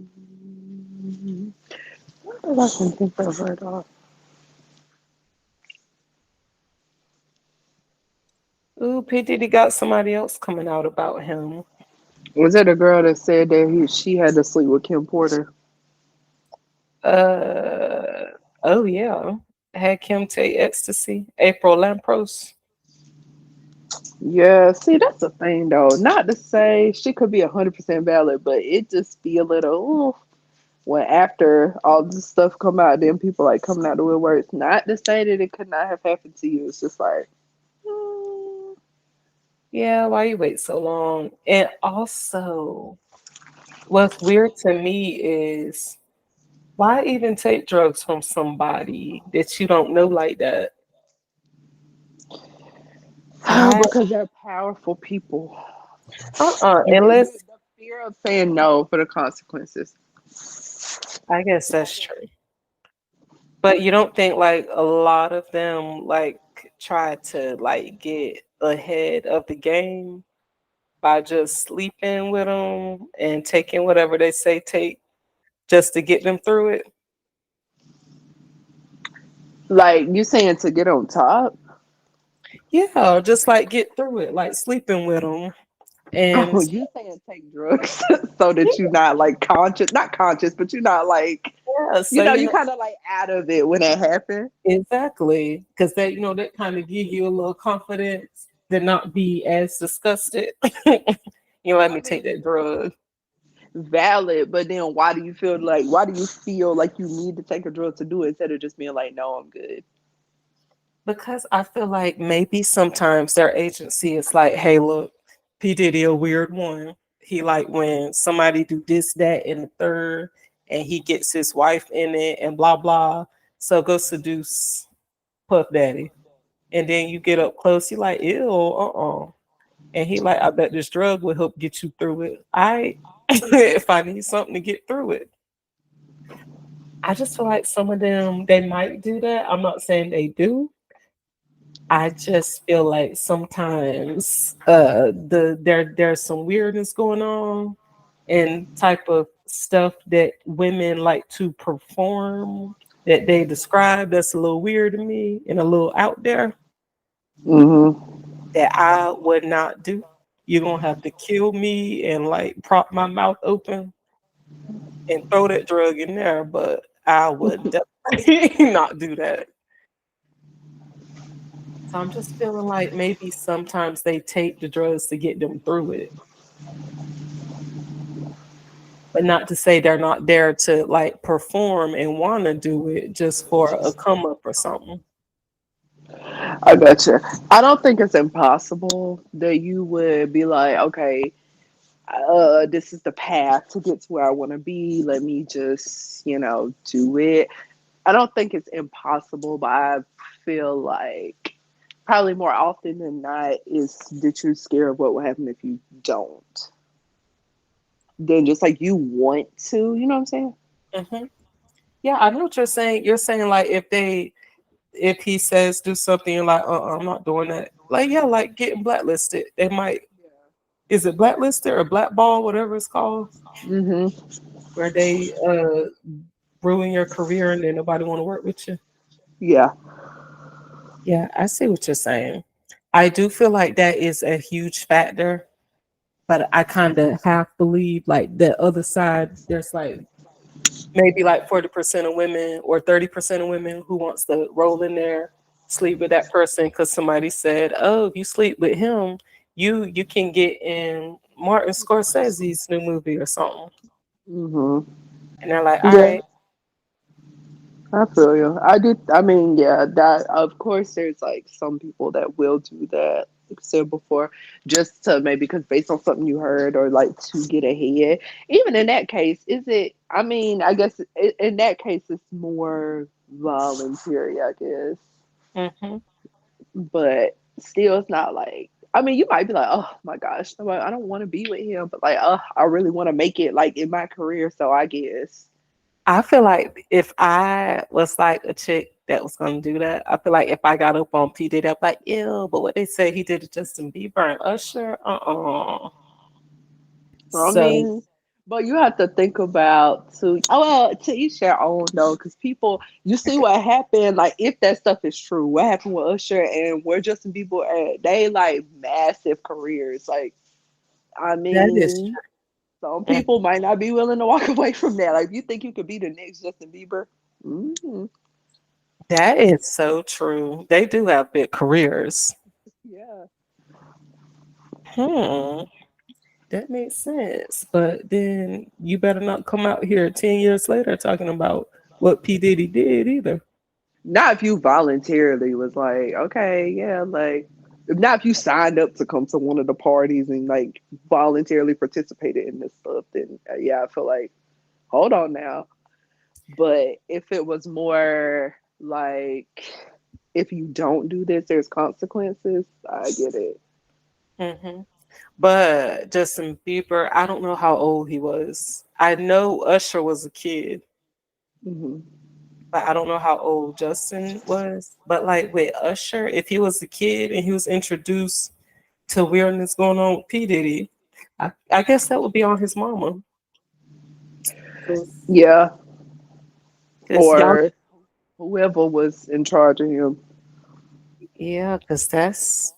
Mm, what did I can think of right off? Ooh, P. Diddy got somebody else coming out about him. Was it a girl that said that she had to sleep with Kim Porter? Uh, oh yeah. Had Kim take ecstasy. April Lampros. Yeah, see, that's the thing though. Not to say she could be 100% valid, but it just be a little when after all this stuff come out, then people like coming out the woodworks. Not to say that it could not have happened to you. It's just like, mm, Yeah, why you wait so long? And also, what's weird to me is why even take drugs from somebody that you don't know like that? Why? because they're powerful people. Unless The fear of saying no for the consequences. I guess that's true. But you don't think like a lot of them like try to like get ahead of the game by just sleeping with them and taking whatever they say take just to get them through it? Like you saying to get on top. Yeah, just like get through it, like sleeping with them. Oh, And you saying take drugs so that you're not like conscious, not conscious, but you're not like, yeah, so you you know kind of like out of it when it happened. exactly because that that kind of give you a little confidence to not be as disgusted. Let I me take mean, that drug. valid, but then why do you feel like you need to take a drug to do it instead of just being like, no, I'm good? Because I feel like maybe sometimes their agency is like, hey, look, P. Diddy a weird one. He like when somebody do this, that, and the third, and he gets his wife in it and blah blah. So go seduce Puff Daddy. And then you get up close, you like, ew, uh-uh. And he like, I bet this drug will help get you through it. I if I need something to get through it. I just feel like some of them they might do that. I'm not saying they do, I just feel like sometimes there's some weirdness going on and type of stuff that women like to perform that they describe that's a little weird to me and a little out there Mm-hmm. that I would not do. You're gonna have to kill me and like prop my mouth open and throw that drug in there, but I would definitely not do that. So I'm just feeling like maybe sometimes they take the drugs to get them through it, but not to say they're not there to like perform and want to do it just for a come up or something. I gotcha. I don't think it's impossible that you would be like, okay, this is the path to get to where I want to be. Let me just, do it. I don't think it's impossible, but I feel like probably more often than not is that you're scared of what will happen if you don't. Then just like you want to, you know what I'm saying? Hmm. Yeah, I know what you're saying. You're saying like if he says do something, you're like, I'm not doing that. Like yeah, like getting blacklisted. They might is it blacklisted or blackball, whatever it's called, Mm-hmm. where they ruin your career and then nobody want to work with you. Yeah. Yeah, I see what you're saying. I do feel like that is a huge factor, but I kind of half believe like the other side. There's like maybe like 40% of women or 30% of women who wants to roll in there, sleep with that person because somebody said, "Oh, if you sleep with him, you can get in Martin Scorsese's new movie or something." Mm-hmm. And they're like, "All Yeah. right, I feel you. I do. I mean, yeah, that of course there's like some people that will do that. Like I said before, just to maybe because based on something you heard or like to get ahead. Even in that case, is it? I mean, I guess in that case it's more voluntary, I guess. mm-hmm. But still, it's not like. I mean, you might be like, oh my gosh, no, I don't want to be with him, but like, I really want to make it like in my career, so I guess. I feel like if I was like a chick that was gonna do that, I feel like if I got up on P Diddy, I'd be like, ew, but what they say he did to Justin Bieber and Usher, uh-uh. I So mean. But you have to think about to oh well to each their own though, because people you see what happened. Like if that stuff is true, what happened with Usher and where Justin Bieber at? They like massive careers. Like I That is mean, some true. people might not be willing to walk away from that. Like if you think you could be the next Justin Bieber, mm-hmm. That is so true. They do have big careers. Yeah. Hmm. That makes sense. But then you better not come out here 10 years later talking about what P. Diddy did either. Not if you voluntarily was like, okay, yeah, like not if you signed up to come to one of the parties and like voluntarily participated in this stuff, then yeah, I feel like hold on now. But if it was more like if you don't do this, there's consequences. I get it. Hmm. But Justin Bieber, I don't know how old he was. I know Usher was a kid, Hmm. but I don't know how old Justin was. But like with Usher, if he was a kid and he was introduced to weirdness going on with P. Diddy, I guess that would be on his mama. Because Yeah, y'all, or whoever was in charge of him. yeah, because that's,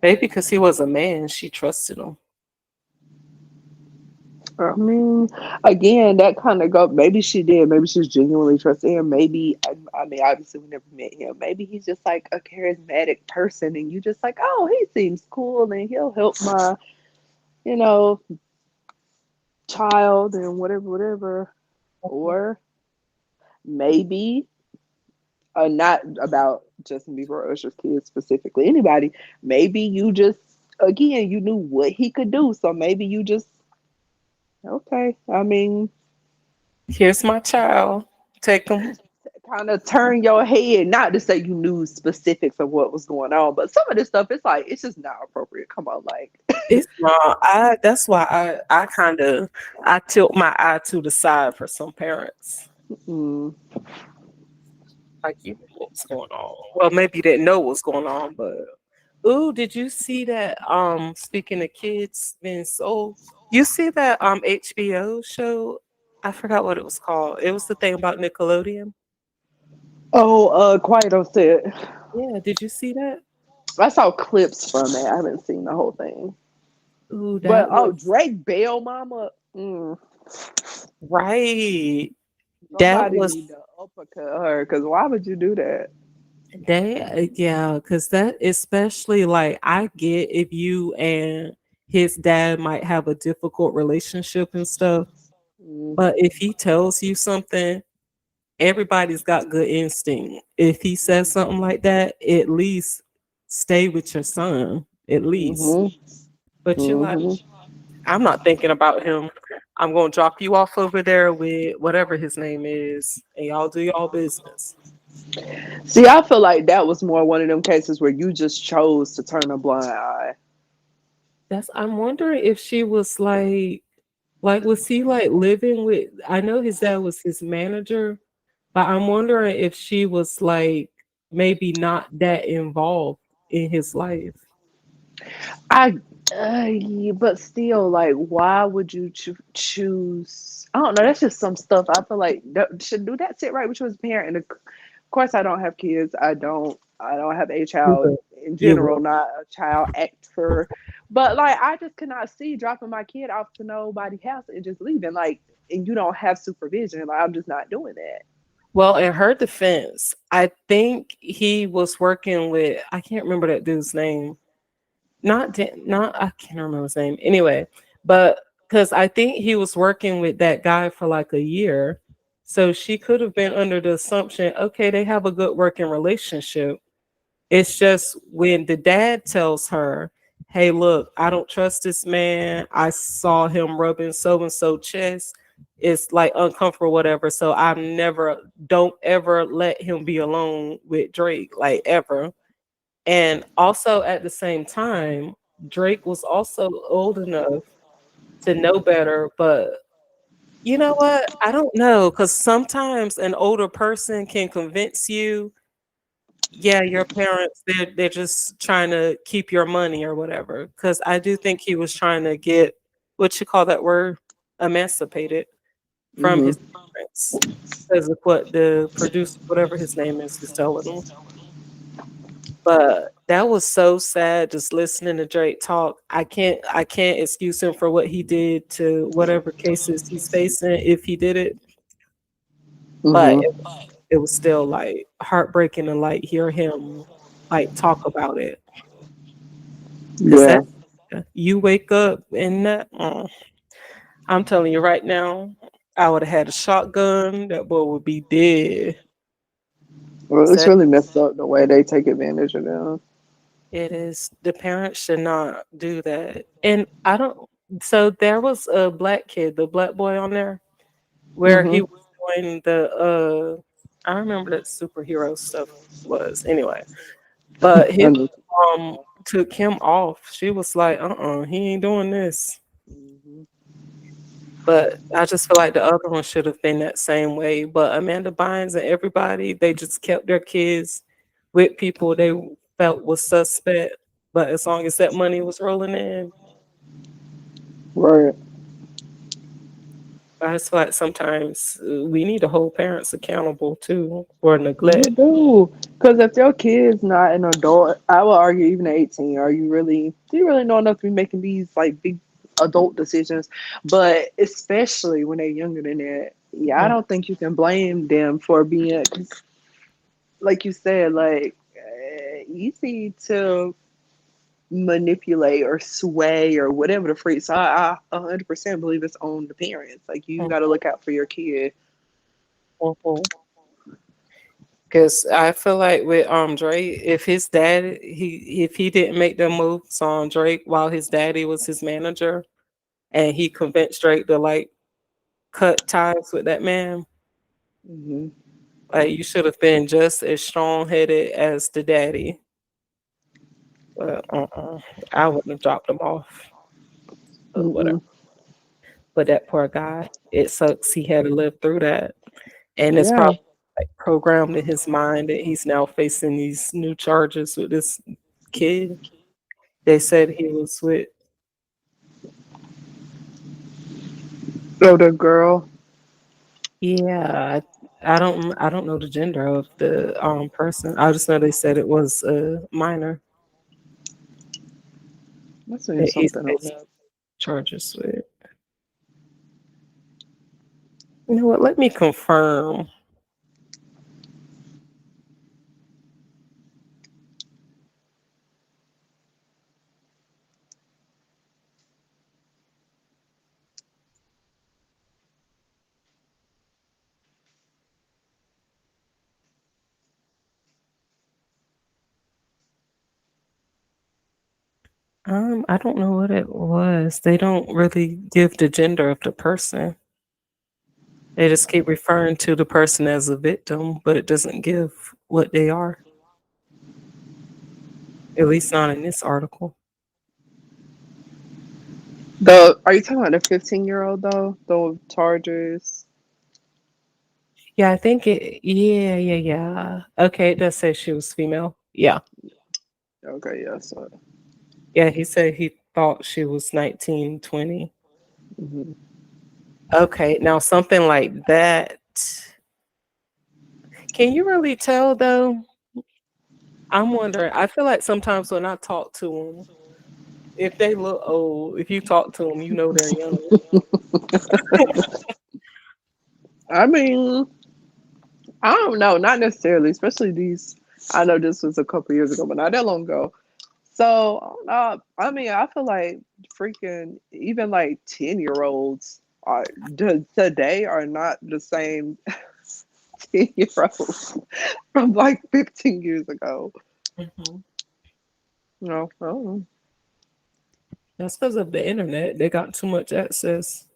maybe because he was a man, she trusted him. I mean, again, that kind of go. Maybe she did. Maybe she's genuinely trusting him. Maybe, I mean, obviously we never met him. Maybe he's just like a charismatic person, and you just like, oh, he seems cool, and he'll help my, you know, child and whatever, whatever. Or maybe, not about Justin Bieber or Usher's kids specifically. Anybody. Maybe you just, again, you knew what he could do, so maybe you just okay. I mean, Here's my child. Take him. kind of turn your head, not to say you knew specifics of what was going on, but some of this stuff, it's like, it's just not appropriate. Come on, like, It's not. That's why I kind of I tilt my eye to the side for some parents. mm, Like you know what's going on. Well, maybe you didn't know what's going on, but ooh, did you see that? Speaking of kids being sold, you see that HBO show? I forgot what it was called. It was the thing about Nickelodeon. oh, quiet on set. Yeah, did you see that? I saw clips from it. I haven't seen the whole thing. Ooh, But that oh, was Drake Bell mama, right. That somebody was need to uppercut her because why would you do that? yeah, because that especially like I get if you and his dad might have a difficult relationship and stuff, Mm, but if he tells you something, everybody's got good instinct. If he says something like that, at least stay with your son, at least. hmm But you're like, hmm I'm not thinking about him. I'm gonna drop you off over there with whatever his name is, and y'all do y'all business. See, I feel like that was more one of them cases where you just chose to turn a blind eye. That's I'm wondering if she was like was he like living with I know his dad was his manager, but I'm wondering if she was like maybe not that involved in his life. I, yeah, but still, like, why would you choose? I don't know. That's just some stuff. I feel like that, should do that sit right with you as a parent. And of course, I don't have kids. I don't. I don't have a You child would. in You general. would. Not a child actor. But like, I just cannot see dropping my kid off to nobody's house and just leaving. Like, and you don't have supervision. Like, I'm just not doing that. Well, in her defense, I think he was working with I can't remember that dude's name. Not I can't remember his name. Anyway, but because I think he was working with that guy for like a year. So she could have been under the assumption, okay, they have a good working relationship. It's just when the dad tells her, hey, look, I don't trust this man. I saw him rubbing so and so chest. It's like uncomfortable, whatever. So don't ever let him be alone with Drake, like ever. And also at the same time, Drake was also old enough to know better. But you know what? I don't know because sometimes an older person can convince you, yeah, your parents they're just trying to keep your money or whatever. Because I do think he was trying to get. what you call that word, emancipated from Hmm. his parents because of what the producer, whatever his name is telling him. But that was so sad just listening to Drake talk. I can't excuse him for what he did to whatever cases he's facing if he did it. But Hmm. it was still like heartbreaking to like hear him like talk about it. Cause Yeah. that you wake up and that I'm telling you right now, I would have had a shotgun, that boy would be dead. Well, it's Said really messed up the way they take advantage of them. it is the parents should not do that. And I don't so there was a black kid, the black boy on there, where he Hmm. was doing the I remember that superhero stuff was anyway. But his And, mom took him off. She was like, he ain't doing this. mhm. But I just feel like the other one should have been that same way. But Amanda Bynes and everybody, they just kept their kids with people they felt was suspect. But as long as that money was rolling in, Right. I just feel like sometimes we need to hold parents accountable too for You neglect. do. Because if your kid's not an adult, I would argue even at 18, do you really know enough to be making these like big adult decisions? But especially when they're younger than that, yeah, I Mm, don't think you can blame them for being, like you said, like easy to manipulate or sway or whatever the freak. So I 100% believe it's on the parents. Like you mm, got to look out for your kid. mhm. Cause I feel like with Drake, if his dad if he didn't make the moves on Drake while his daddy was his manager and he convinced Drake to like cut ties with that man, Hmm. like you should have been just as strong headed as the daddy. But I wouldn't have dropped him off. But whatever. Mm-mm. But that poor guy, it sucks he had to live through that. And it's Yeah. probably like programmed in his mind that he's now facing these new charges with this kid. They said he was with. Oh, the girl. Yeah, I don't know the gender of the person. I just know they said it was a minor Let's see that he's something on facing that. charges with. You know what? Let me confirm. I don't know what it was. They don't really give the gender of the person. They just keep referring to the person as a victim, but it doesn't give what they are. At least not in this article. The Are you talking about the 15-year-old though? The charges. Yeah, I think it. Yeah, yeah, yeah. Okay, it does say she was female. Yeah, Okay, yeah. So, yeah. He said he thought she was 19, 20. hmm. Okay, now something like that. Can you really tell though? I'm wondering. I feel like sometimes when I talk to them, if they look old, if you talk to them, you know they're young. I mean, I don't know, not necessarily, especially these. I know this was a couple years ago, but not that long ago. So, I mean, I feel like freaking even like 10-year-olds today are not the same 10-year-olds from like 15 years ago. Mhm. No, I don't know. That's because of the internet. They got too much access.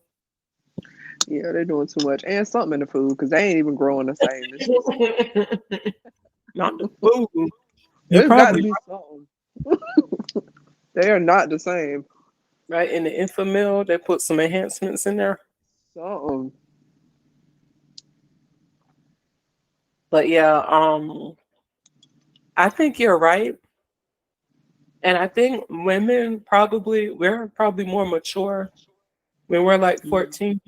Yeah, they're doing too much. And something in the food because they ain't even growing the same. It's just, Not the food. You there's got to probably be something. They are not the same. right in the infamil. They put some enhancements in there. Something. But yeah, I think you're right. And I think women probably we're probably more mature when we're like Mm. 14.